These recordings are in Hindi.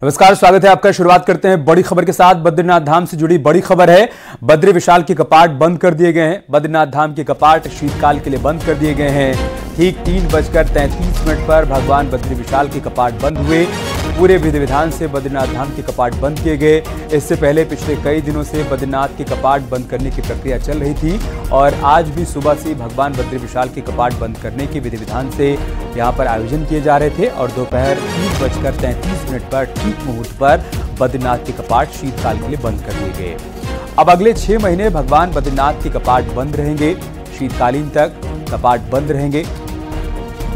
नमस्कार, स्वागत है आपका। शुरुआत करते हैं बड़ी खबर के साथ। बद्रीनाथ धाम से जुड़ी बड़ी खबर है। बद्री विशाल के कपाट बंद कर दिए गए हैं। बद्रीनाथ धाम के कपाट शीतकाल के लिए बंद कर दिए गए हैं। ठीक 3:33 पर भगवान बद्री विशाल के कपाट बंद हुए। पूरे विधि विधान से बद्रीनाथ धाम के कपाट बंद किए गए। इससे पहले पिछले कई दिनों से बद्रीनाथ के कपाट बंद करने की प्रक्रिया चल रही थी और आज भी सुबह से भगवान बद्री विशाल के कपाट बंद करने के विधि विधान से यहाँ पर आयोजन किए जा रहे थे और दोपहर 3:33 पर ठीक मुहूर्त पर बद्रीनाथ के कपाट शीतकाल के लिए बंद कर दिए गए। अब अगले 6 महीने भगवान बद्रीनाथ के कपाट बंद रहेंगे। शीतकालीन तक कपाट बंद रहेंगे।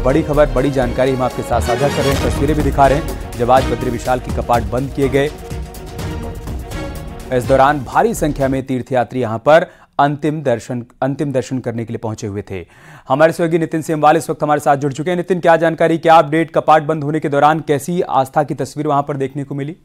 बड़ी खबर, बड़ी जानकारी हम आपके साथ साझा कर रहे हैं। तस्वीरें भी दिखा रहे हैं जब आज बद्री विशाल के कपाट बंद किए गए। इस दौरान भारी संख्या में तीर्थयात्री यहां पर अंतिम दर्शन करने के लिए पहुंचे हुए थे। हमारे सहयोगी नितिन सेमवाल इस वक्त हमारे साथ जुड़ चुके हैं। नितिन, क्या जानकारी, क्या अपडेट? कपाट बंद होने के दौरान कैसी आस्था की तस्वीर वहां पर देखने को मिली?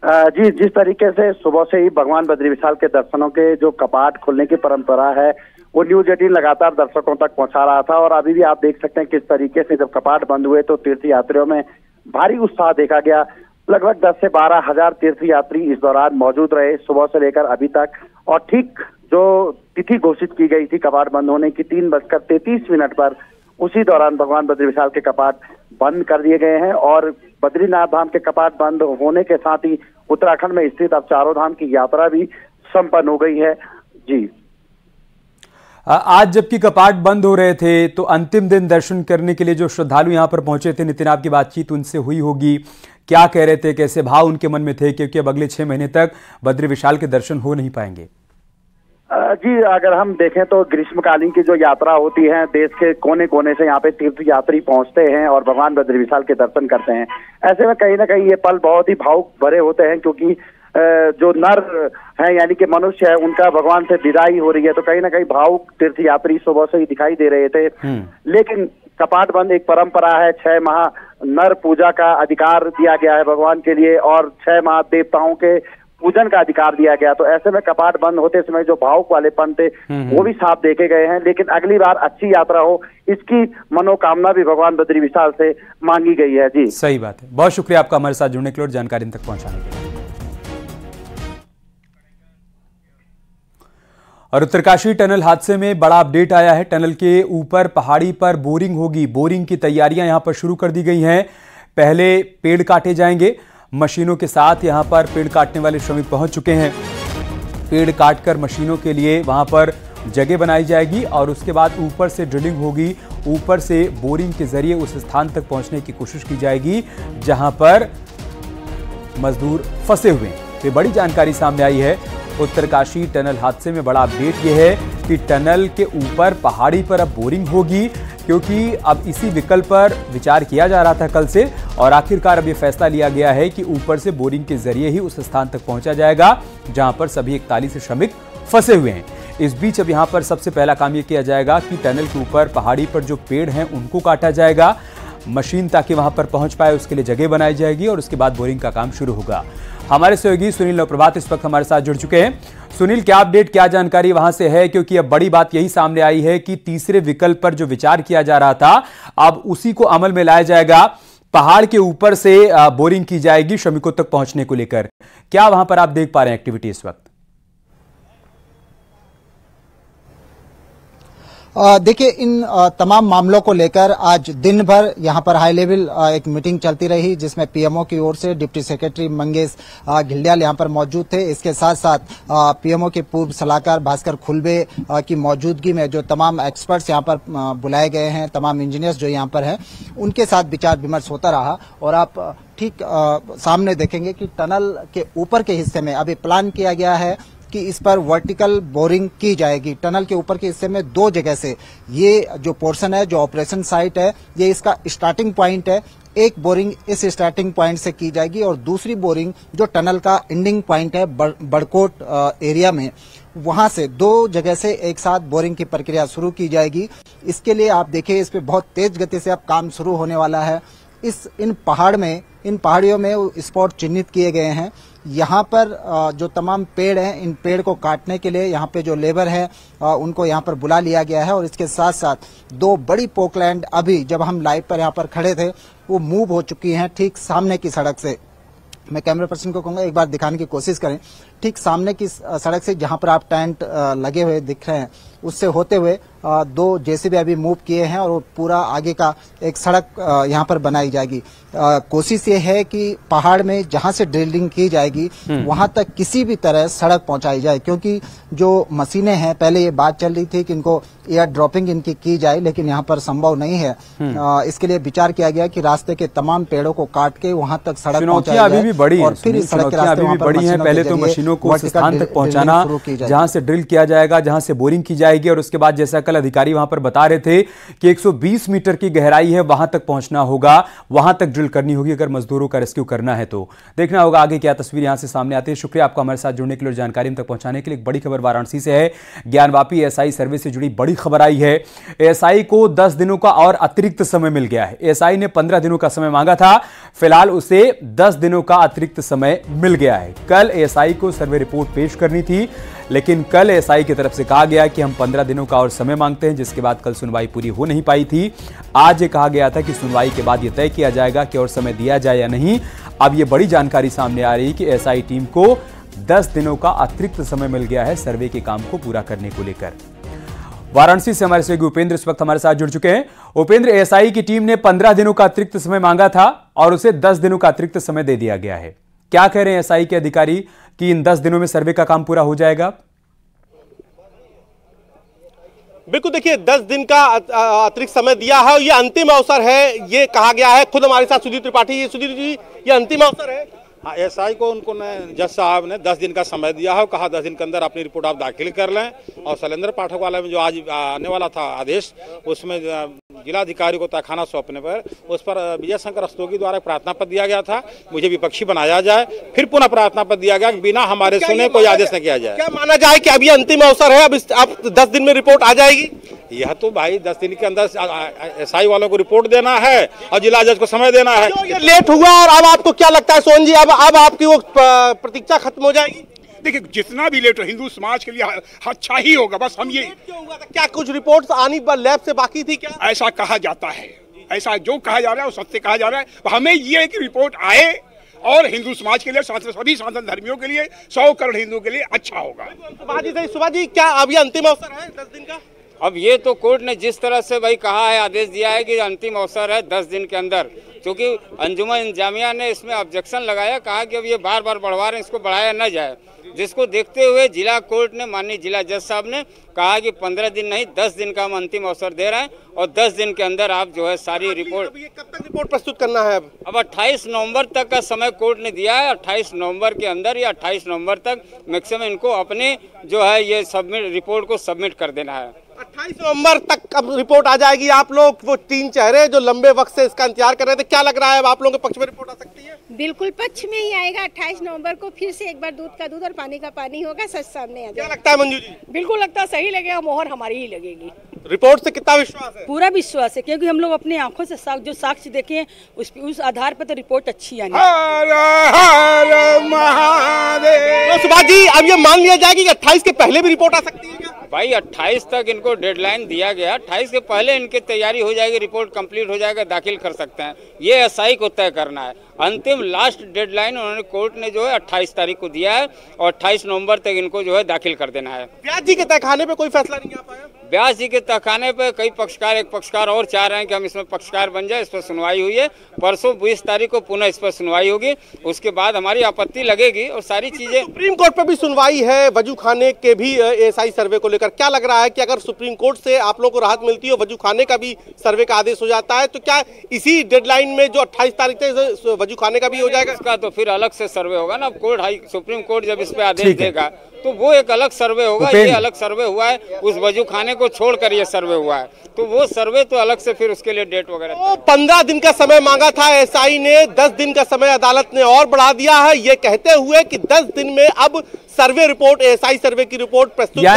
जी, जिस तरीके से सुबह से ही भगवान बद्री विशाल के दर्शनों के जो कपाट खुलने की परंपरा है वो न्यूज 18 लगातार दर्शकों तक पहुंचा रहा था और अभी भी आप देख सकते हैं किस तरीके से जब कपाट बंद हुए तो तीर्थयात्रियों में भारी उत्साह देखा गया। लगभग 10 से 12 हजार तीर्थयात्री इस दौरान मौजूद रहे सुबह से लेकर अभी तक। और ठीक जो तिथि घोषित की गई थी कपाट बंद होने की 3:33 पर, उसी दौरान भगवान बद्री विशाल के कपाट बंद कर दिए गए हैं। और बद्रीनाथ धाम के कपाट बंद होने के साथ ही उत्तराखंड में स्थित अब चारों धाम की यात्रा भी संपन्न हो गई है। जी, आज जबकि कपाट बंद हो रहे थे तो अंतिम दिन दर्शन करने के लिए जो श्रद्धालु यहां पर पहुंचे थे, नितिन, आपकी बातचीत उनसे हुई होगी, क्या कह रहे थे, कैसे भाव उनके मन में थे? क्योंकि अब अगले 6 महीने तक बद्री विशाल के दर्शन हो नहीं पाएंगे। जी, अगर हम देखें तो ग्रीष्मकालीन की जो यात्रा होती है, देश के कोने कोने से यहाँ पे तीर्थयात्री पहुंचते हैं और भगवान बद्री विशाल के दर्शन करते हैं। ऐसे में कहीं ना कहीं ये पल बहुत ही भावुक भरे होते हैं क्योंकि जो नर है यानी कि मनुष्य है उनका भगवान से विदाई हो रही है, तो कहीं ना कहीं भावुक तीर्थयात्री सुबह से ही दिखाई दे रहे थे। लेकिन कपाट बंद एक परंपरा है। 6 माह नर पूजा का अधिकार दिया गया है भगवान के लिए और 6 माह देवताओं के पूजन का अधिकार दिया गया। तो ऐसे में कपाट बंद होते समय जो भावुक वाले पन थे वो भी साफ देखे गए हैं। लेकिन अगली बार अच्छी यात्रा हो, इसकी मनोकामना भी भगवान बद्री विशाल से मांगी गई है। जी, सही बात है। बहुत शुक्रिया आपका हमारे साथ जुड़ने के लिए और जानकारी तक पहुंचाने के लिए। और उत्तरकाशी टनल हादसे में बड़ा अपडेट आया है। टनल के ऊपर पहाड़ी पर बोरिंग होगी। बोरिंग की तैयारियां यहां पर शुरू कर दी गई हैं। पहले पेड़ काटे जाएंगे। मशीनों के साथ यहां पर पेड़ काटने वाले श्रमिक पहुंच चुके हैं। पेड़ काटकर मशीनों के लिए वहां पर जगह बनाई जाएगी और उसके बाद ऊपर से ड्रिलिंग होगी। ऊपर से बोरिंग के जरिए उस स्थान तक पहुंचने की कोशिश की जाएगी जहां पर मजदूर फंसे हुए हैं। ये बड़ी जानकारी सामने आई है। उत्तरकाशी टनल हादसे में बड़ा अपडेट यह है कि टनल के ऊपर पहाड़ी पर अब बोरिंग होगी क्योंकि अब इसी विकल्प पर विचार किया जा रहा था कल से और आखिरकार अब यह फैसला लिया गया है कि ऊपर से बोरिंग के जरिए ही उस स्थान तक पहुंचा जाएगा जहां पर सभी 41 श्रमिक फंसे हुए हैं। इस बीच अब यहां पर सबसे पहला काम यह किया जाएगा कि टनल के ऊपर पहाड़ी पर जो पेड़ हैं उनको काटा जाएगा। मशीन ताकि वहां पर पहुंच पाए उसके लिए जगह बनाई जाएगी और उसके बाद बोरिंग का काम शुरू होगा। हमारे सहयोगी सुनील नवप्रभात इस वक्त हमारे साथ जुड़ चुके हैं। सुनील, क्या अपडेट, क्या जानकारी वहां से है? क्योंकि अब बड़ी बात यही सामने आई है कि तीसरे विकल्प पर जो विचार किया जा रहा था अब उसी को अमल में लाया जाएगा। पहाड़ के ऊपर से बोरिंग की जाएगी श्रमिकों तक पहुंचने को लेकर। क्या वहां पर आप देख पा रहे हैं एक्टिविटी इस वक्त? देखिए, इन तमाम मामलों को लेकर आज दिन भर यहाँ पर हाई लेवल एक मीटिंग चलती रही जिसमें पीएमओ की ओर से डिप्टी सेक्रेटरी मंगेश घिल्डियाल यहाँ पर मौजूद थे। इसके साथ साथ पीएमओ के पूर्व सलाहकार भास्कर खुलबे की मौजूदगी में जो तमाम एक्सपर्ट्स यहाँ पर बुलाए गए हैं, तमाम इंजीनियर्स जो यहाँ पर हैं, उनके साथ विचार विमर्श होता रहा। और आप ठीक सामने देखेंगे कि टनल के ऊपर के हिस्से में अभी प्लान किया गया है कि इस पर वर्टिकल बोरिंग की जाएगी। टनल के ऊपर के हिस्से में 2 जगह से ये जो पोर्शन है, जो ऑपरेशन साइट है, ये इसका स्टार्टिंग पॉइंट है। एक बोरिंग इस स्टार्टिंग पॉइंट से की जाएगी और दूसरी बोरिंग जो टनल का एंडिंग पॉइंट है बड़कोट एरिया में, वहां से 2 जगह से एक साथ बोरिंग की प्रक्रिया शुरू की जाएगी। इसके लिए आप देखिए, इस पे बहुत तेज गति से अब काम शुरू होने वाला है। इन पहाड़ियों में स्पॉट चिन्हित किए गए हैं। यहाँ पर जो तमाम पेड़ हैं, इन पेड़ को काटने के लिए यहाँ पे जो लेबर है उनको यहाँ पर बुला लिया गया है। और इसके साथ साथ 2 बड़ी पोकलैंड अभी जब हम लाइव पर यहाँ पर खड़े थे वो मूव हो चुकी हैं ठीक सामने की सड़क से। मैं कैमरा पर्सन को कहूंगा एक बार दिखाने की कोशिश करें। ठीक सामने की सड़क से जहां पर आप टेंट लगे हुए दिख रहे हैं, उससे होते हुए 2 जेसीबी अभी मूव किए हैं और वो पूरा आगे का एक सड़क यहां पर बनाई जाएगी। कोशिश ये है कि पहाड़ में जहां से ड्रिलिंग की जाएगी वहां तक किसी भी तरह सड़क पहुंचाई जाए, क्योंकि जो मशीनें हैं, पहले ये बात चल रही थी कि इनको एयर ड्रॉपिंग इनकी की जाए, लेकिन यहाँ पर संभव नहीं है। इसके लिए विचार किया गया कि रास्ते के तमाम पेड़ों को काट के वहां तक सड़क पहुंचाई जाए अभी भी बड़ी और फिर इस सड़क के रास्ते वहां पर बड़ी है। पहले तो मशीनों को उस स्थान तक पहुंचाना जहां से ड्रिल किया जाएगा, जहां से बोरिंग की जाएगी, और उसके बाद जैसा कल अधिकारी वहां पर बता रहे थे कि 120 मीटर की गहराई है, वहां तक पहुंचना होगा, वहां तक ड्रिल करनी होगी अगर मजदूरों का रेस्क्यू करना है तो। देखना होगा आगे क्या तस्वीर यहां से सामने आती है। शुक्रिया आपको हमारे साथ जुड़ने के लिए और जानकारी तक पहुंचाने के लिए। एक बड़ी खबर वाराणसी से है। ज्ञानवापी एएसआई सर्वे से जुड़ी बड़ी खबर आई है। एएसआई को 10 दिनों का और अतिरिक्त समय मिल गया है। एएसआई ने 15 दिनों का समय मांगा था, फिलहाल उसे 10 दिनों का अतिरिक्त समय मिल गया है। कल एएसआई को सर्वे रिपोर्ट पेश करनी थी, लेकिन कल एएसआई की तरफ से कहा गया कि हम 15 दिनों का और समय मांगते हैं, जिसके बाद कल सुनवाई पूरी हो नहीं पाई थी। आज ये कहा गया था कि सुनवाई के बाद यह तय किया जाएगा कि और समय दिया जाए या नहीं। अब यह बड़ी जानकारी सामने आ रही है कि एएसआई टीम को 10 दिनों का अतिरिक्त समय मिल गया है सर्वे के काम को पूरा करने को लेकर। वाराणसी से हमारे सहयोगी उपेंद्र इस वक्त हमारे साथ जुड़ चुके हैं। उपेंद्र, एएसआई की टीम ने 15 दिनों का अतिरिक्त समय मांगा था और उसे 10 दिनों का अतिरिक्त समय दे दिया गया है। क्या कह रहे हैं एएसआई के अधिकारी कि इन 10 दिनों में सर्वे का काम पूरा हो जाएगा? बिल्कुल, देखिए 10 दिन का अतिरिक्त समय दिया है और ये अंतिम अवसर है, ये कहा गया है। खुद हमारे साथ सुधीर त्रिपाठी। सुधीर जी, ये अंतिम अवसर है। हाँ, एएसआई को उनको जज साहब ने 10 दिन का समय दिया है और कहा 10 दिन के अंदर अपनी रिपोर्ट आप दाखिल कर लें। और शैलेंद्र पाठक वाला में जो आज आने वाला था आदेश, उसमें जिलाधिकारी को तहखाना सौंपने पर उस पर विजय शंकर रस्तोगी द्वारा प्रार्थना पत्र दिया गया था, मुझे विपक्षी बनाया जाए। फिर पुनः प्रार्थना पत्र दिया गया कि बिना हमारे सुने कोई आदेश न किया जाए। क्या माना जाए कि अभी अंतिम अवसर है, अब 10 दिन में रिपोर्ट आ जाएगी? यह तो भाई 10 दिन के अंदर एएसआई वालों को रिपोर्ट देना है और जिला जज को समय देना है। ये लेट हुआ और अब आपको क्या लगता है सोहन जी, अब आपकी वो प्रतीक्षा खत्म हो जाएगी? देखिए, जितना भी लेट हो हिंदू समाज के लिए अच्छा ही होगा। बस हम ये क्यों हुआ था? क्या कुछ रिपोर्ट्स आनी लैब से बाकी थी क्या? ऐसा कहा जाता है, ऐसा जो कहा जा रहा है वो सत्य कहा जा रहा है। हमें ये कि रिपोर्ट आए और हिंदू समाज के लिए, सभी सनातन धर्मियों के लिए, 100 करोड़ हिंदुओं के लिए अच्छा होगा। सुभाष जी, क्या अभी अंतिम अवसर है 10 दिन का? अब ये तो कोर्ट ने जिस तरह से भाई कहा है, आदेश दिया है कि अंतिम अवसर है 10 दिन के अंदर, क्योंकि अंजुमन इंतजामिया ने इसमें ऑब्जेक्शन लगाया, कहा कि अब ये बार बार बढ़वा रहे हैं, इसको बढ़ाया न जाए। जिसको देखते हुए जिला कोर्ट ने, माननीय जिला जज साहब ने कहा कि 15 दिन नहीं 10 दिन का हम अंतिम अवसर दे रहे हैं और 10 दिन के अंदर आप जो है सारी रिपोर्ट। कब तक रिपोर्ट प्रस्तुत करना है? अब 28 नवंबर तक का समय कोर्ट ने दिया है। 28 नवंबर के अंदर या 28 नवंबर तक मैक्सिमम इनको अपने जो है ये रिपोर्ट को सबमिट कर देना है। 28 नवंबर तक अब रिपोर्ट आ जाएगी। आप लोग वो 3 चेहरे जो लंबे वक्त से इसका इंतजार कर रहे थे, क्या लग रहा है अब आप लोगों के पक्ष में रिपोर्ट आ सकती है? बिल्कुल पक्ष में ही आएगा। 28 नवंबर को फिर से एक बार दूध का दूध और पानी का पानी होगा, सच सामने आ जाएगा। क्या लगता है मंजू जी? बिल्कुल लगता है सही लगेगा, मोहर हमारी ही लगेगी। रिपोर्ट से कितना विश्वास है? पूरा विश्वास है, क्योंकि हम लोग अपनी आंखों से जो साक्ष्य देखे हैं उस आधार पर तो रिपोर्ट अच्छी आनी। तो सुभाष जी, अब ये मान लिया जाएगा कि 28 के पहले भी रिपोर्ट आ सकती है क्या? भाई 28 तक इनको डेडलाइन दिया गया, 28 के पहले इनकी तैयारी हो जाएगी, रिपोर्ट कंप्लीट हो जाएगा, दाखिल कर सकते हैं। ये एएसआई को तय करना है। अंतिम लास्ट डेडलाइन उन्होंने कोर्ट ने जो है 28 तारीख को दिया है और 28 नवंबर तक इनको जो है दाखिल कर देना है। व्यास जी के तहखाने पे कोई फैसला नहीं आ पाया? व्यास जी के तहखाने पे कई पक्षकार, एक पक्षकार और चाह रहे हैं कि हम इसमें पक्षकार बन जाए। इस पर सुनवाई हुई है, परसों 20 तारीख को पुनः इस पर सुनवाई होगी, उसके बाद हमारी आपत्ति लगेगी और सारी चीजें। सुप्रीम कोर्ट पे भी सुनवाई है वजू खाने के भी एएसआई सर्वे को लेकर। क्या लग रहा है कि अगर सुप्रीम कोर्ट से आप लोग को राहत मिलती है, वजू खाने का भी सर्वे का आदेश हो जाता है, तो क्या इसी डेडलाइन में जो 28 तारीख तक वजू खाने का भी हो जाएगा? इसका तो फिर अलग से सर्वे होगा ना। कोर्ट, सुप्रीम कोर्ट जब इस पे आदेश देगा तो वो एक अलग सर्वे होगा। ये अलग सर्वे हुआ है, उस वजू खाने को छोड़कर ये सर्वे हुआ है, तो वो सर्वे तो अलग से फिर उसके लिए डेट वगैरह। तो 15 दिन का समय मांगा था एएसआई ने, 10 दिन का समय अदालत ने और बढ़ा दिया है, ये कहते हुए कि 10 दिन में अब सर्वे रिपोर्ट, एएसआई सर्वे की रिपोर्ट प्रस्तुत कर दी जाए।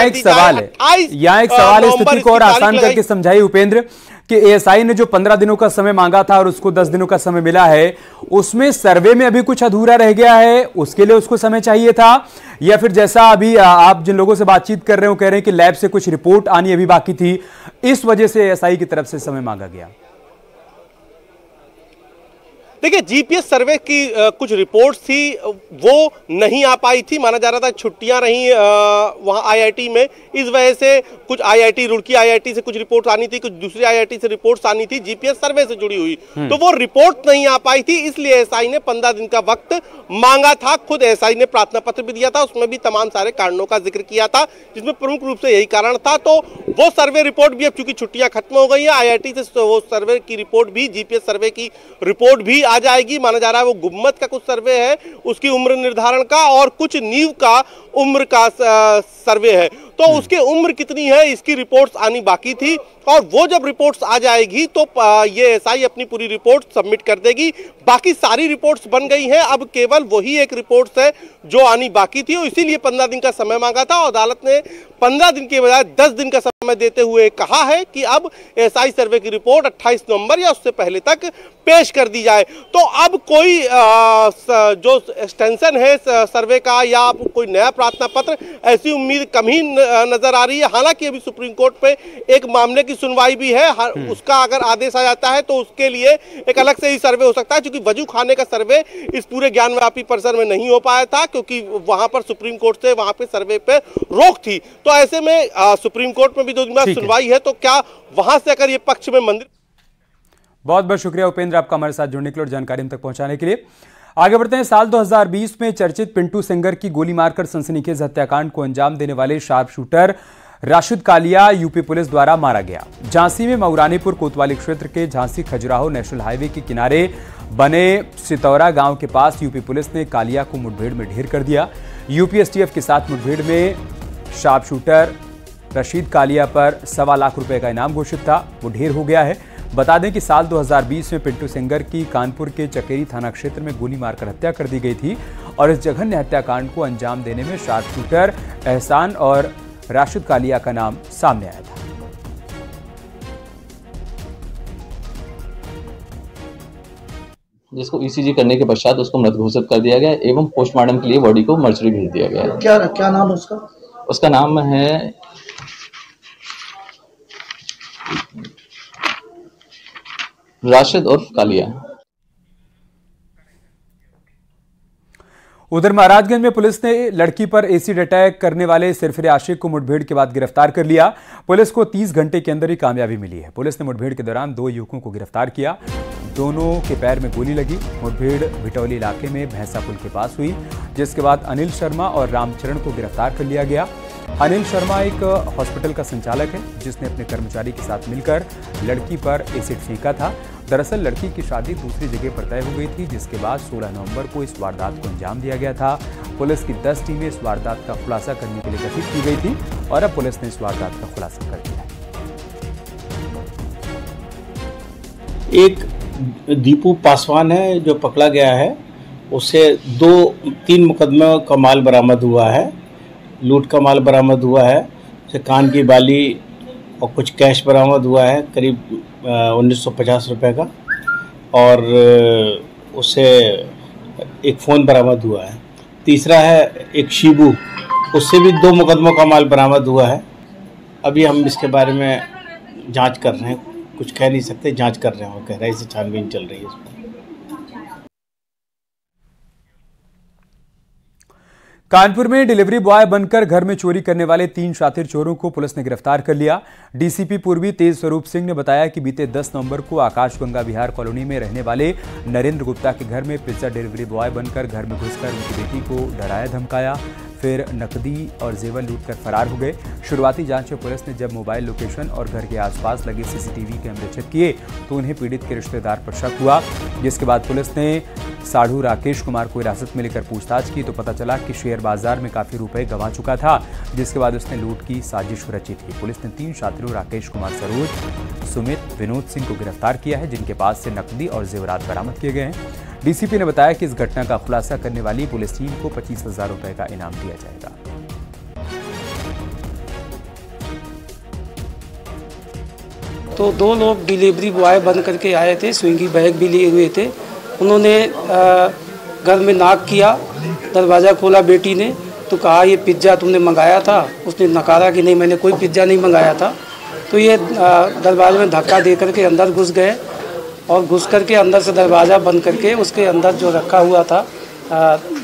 यहाँ एक सवाल है, स्थिति को और आसान करके समझाइए उपेंद्र, कि एएसआई ने जो 15 दिनों का समय मांगा था और उसको 10 दिनों का समय मिला है, उसमें सर्वे में अभी कुछ अधूरा रह गया है, उसके लिए उसको समय चाहिए था, या फिर जैसा अभी आप जिन लोगों से बातचीत कर रहे हो कह रहे हैं कि लैब से कुछ रिपोर्ट आनी अभी बाकी थी, इस वजह से एएसआई की तरफ से समय मांगा गया? देखिए, जीपीएस सर्वे की कुछ रिपोर्ट्स थी वो नहीं आ पाई थी। माना जा रहा था छुट्टियां रही वहाँ आईआईटी में, इस वजह से कुछ आईआईटी रुड़की आईआईटी से कुछ रिपोर्ट्स आनी थी, कुछ दूसरी आईआईटी से रिपोर्ट्स आनी थी जीपीएस सर्वे से जुड़ी हुई, तो वो रिपोर्ट नहीं आ पाई थी। इसलिए एसआई ने 15 दिन का वक्त मांगा था। खुद एसआई ने प्रार्थना पत्र भी दिया था, उसमें भी तमाम सारे कारणों का जिक्र किया था, जिसमें प्रमुख रूप से यही कारण था। तो वो सर्वे रिपोर्ट भी अब चूंकि छुट्टियां खत्म हो गई हैं, आईआईटी से वो सर्वे की रिपोर्ट भी, जीपीएस सर्वे की रिपोर्ट भी आ जाएगी। माना जा रहा है वो गुम्मत का कुछ सर्वे है, उसकी उम्र निर्धारण का, और कुछ नींव का उम्र का सर्वे है। तो उसकी उम्र कितनी है इसकी रिपोर्ट्स आनी बाकी थी, और वो जब रिपोर्ट्स आ जाएगी तो ये एसआई अपनी पूरी रिपोर्ट सबमिट कर देगी। बाकी सारी रिपोर्ट्स बन गई हैं, अब केवल वही एक रिपोर्ट्स है जो आनी बाकी थी, और इसीलिए 15 दिन का समय मांगा था। अदालत ने 15 दिन के बजाय 10 दिन का समय देते हुए कहा है कि अब एसआई सर्वे की रिपोर्ट 28 नवंबर या उससे पहले तक पेश कर दी जाए। तो अब कोई जो एक्सटेंशन है सर्वे का या कोई नया प्रार्थना पत्र, ऐसी उम्मीद कम ही नजर आ रही है। हालांकि अभी सुप्रीम कोर्ट पे एक मामले की सुनवाई भी है, उसका अगर आदेश आ जाता है तो उसके लिए एक अलग से ही सर्वे हो सकता है, क्योंकि वजू खाने का सर्वे इस पूरे ज्ञानव्यापी परिसर में नहीं हो पाया था, क्योंकि वहां पर सुप्रीम कोर्ट से वहां पे सर्वे पे रोक थी। तो ऐसे में सुप्रीम कोर्ट में भी 2 दिन बाद सुनवाई है, तो क्या वहां से अगर ये पक्ष में मंदिर। बहुत बहुत शुक्रिया उपेंद्र, आपका हमारे साथ जुड़ने के लिए और जानकारी हम तक पहुंचाने के लिए। आगे बढ़ते हैं। साल 2020 में चर्चित पिंटू सेंगर की गोली मारकर सनसनीखेज हत्याकांड को अंजाम देने वाले sharp shooter Rashid Kalia UP police द्वारा मारा गया। झांसी में मऊरानीपुर कोतवाली क्षेत्र के झांसी खजुराहो नेशनल हाईवे के किनारे बने सितौरा गांव के पास यूपी पुलिस ने कालिया को मुठभेड़ में ढेर कर दिया। यूपी एसटीएफ के साथ मुठभेड़ में शार्प शूटर राशिद कालिया पर 1.25 लाख रुपए का इनाम घोषित था, वो ढेर हो गया है। बता दें कि साल 2020 में पिंटू सेंगर की कानपुर के चकेरी थाना क्षेत्र में गोली मारकर हत्या कर दी गई थी, और इस जघन्य हत्याकांड को अंजाम देने में शार्प शूटर एहसान और राशिद कालिया का नाम सामने आया था। जिसको ईसीजी करने के पश्चात उसको मृत घोषित कर दिया गया एवं पोस्टमार्टम के लिए बॉडी को मर्चरी भेज दिया गया है। क्या नाम उसका? उसका नाम है राशिद उर्फ कालिया। उधर महाराजगंज में पुलिस ने लड़की पर एसिड अटैक करने वाले सिरफिरे आशिक को मुठभेड़ के बाद गिरफ्तार कर लिया। पुलिस को 30 घंटे के अंदर ही कामयाबी मिली है। पुलिस ने मुठभेड़ के दौरान 2 युवकों को गिरफ्तार किया। दोनों के पैर में गोली लगी। मुठभेड़ भिटौली इलाके में भैंसा पुल के पास हुई, जिसके बाद अनिल शर्मा और रामचरण को गिरफ्तार कर लिया गया। अनिल शर्मा एक हॉस्पिटल का संचालक है, जिसने अपने कर्मचारी के साथ मिलकर लड़की पर एसिड फेंका था। दरअसल लड़की की शादी दूसरी जगह पर तय हो गई थी, जिसके बाद 16 नवंबर को इस वारदात को अंजाम दिया गया था। पुलिस की 10 टीमें इस वारदात का खुलासा करने के लिए गठित की गई थी, और अब पुलिस ने इस वारदात का खुलासा कर दिया है। एक दीपू पासवान है जो पकड़ा गया है, उससे 2-3 मुकदमे का माल बरामद हुआ है, लूट का माल बरामद हुआ है, उसे कान की बाली और कुछ कैश बरामद हुआ है करीब 1950 रुपये का, और उससे एक फ़ोन बरामद हुआ है। तीसरा है एक शीबू, उससे भी 2 मुकदमों का माल बरामद हुआ है। अभी हम इसके बारे में जांच कर रहे हैं, कुछ कह नहीं सकते, जांच कर रहे हैं और गहराई से छानबीन चल रही है इस पर। कानपुर में डिलीवरी बॉय बनकर घर में चोरी करने वाले 3 शातिर चोरों को पुलिस ने गिरफ्तार कर लिया। डीसीपी पूर्वी तेज स्वरूप सिंह ने बताया कि बीते 10 नवंबर को आकाश गंगा विहार कॉलोनी में रहने वाले नरेंद्र गुप्ता के घर में पिज्जा डिलीवरी बॉय बनकर घर में घुसकर उनकी बेटी को डराया धमकाया, फिर नकदी और जेवर लूटकर फरार हो गए। शुरुआती जांच में पुलिस ने जब मोबाइल लोकेशन और घर के आसपास लगे सीसीटीवी कैमरे चेक किए तो उन्हें पीड़ित के रिश्तेदार पर शक हुआ, जिसके बाद पुलिस ने साढ़ू राकेश कुमार को हिरासत में लेकर पूछताछ की तो पता चला कि शेयर बाजार में काफी रुपए गंवा चुका था, जिसके बाद उसने लूट की साजिश रची थी। पुलिस ने 3 शातिरों राकेश कुमार सरोज, सुमित, विनोद सिंह को गिरफ्तार किया है, जिनके पास से नकदी और जेवरात बरामद किए गए हैं। डीसीपी ने बताया कि इस घटना का खुलासा करने वाली पुलिस टीम को 25,000 रुपए का इनाम दिया जाएगा। तो 2 लोग डिलीवरी बॉय बन करके आए थे, स्विंगी बैग भी लिए हुए थे। उन्होंने घर में नॉक किया, दरवाज़ा खोला बेटी ने तो कहा ये पिज्ज़ा तुमने मंगाया था। उसने नकारा कि नहीं, मैंने कोई पिज्ज़ा नहीं मंगाया था। तो ये दरवाजे में धक्का दे करके अंदर घुस गए। और घुस करके अंदर से दरवाज़ा बंद करके उसके अंदर जो रखा हुआ था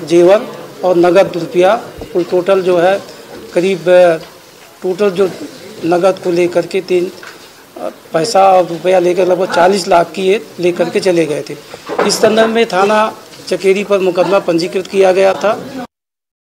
जेवर और नगद रुपया कुल टोटल जो है करीब टोटल जो नगद को लेकर के पैसा और रुपया लेकर लगभग 40 लाख की लेकर के चले गए थे। इस संदर्भ में थाना चकेरी पर मुकदमा पंजीकृत किया गया था।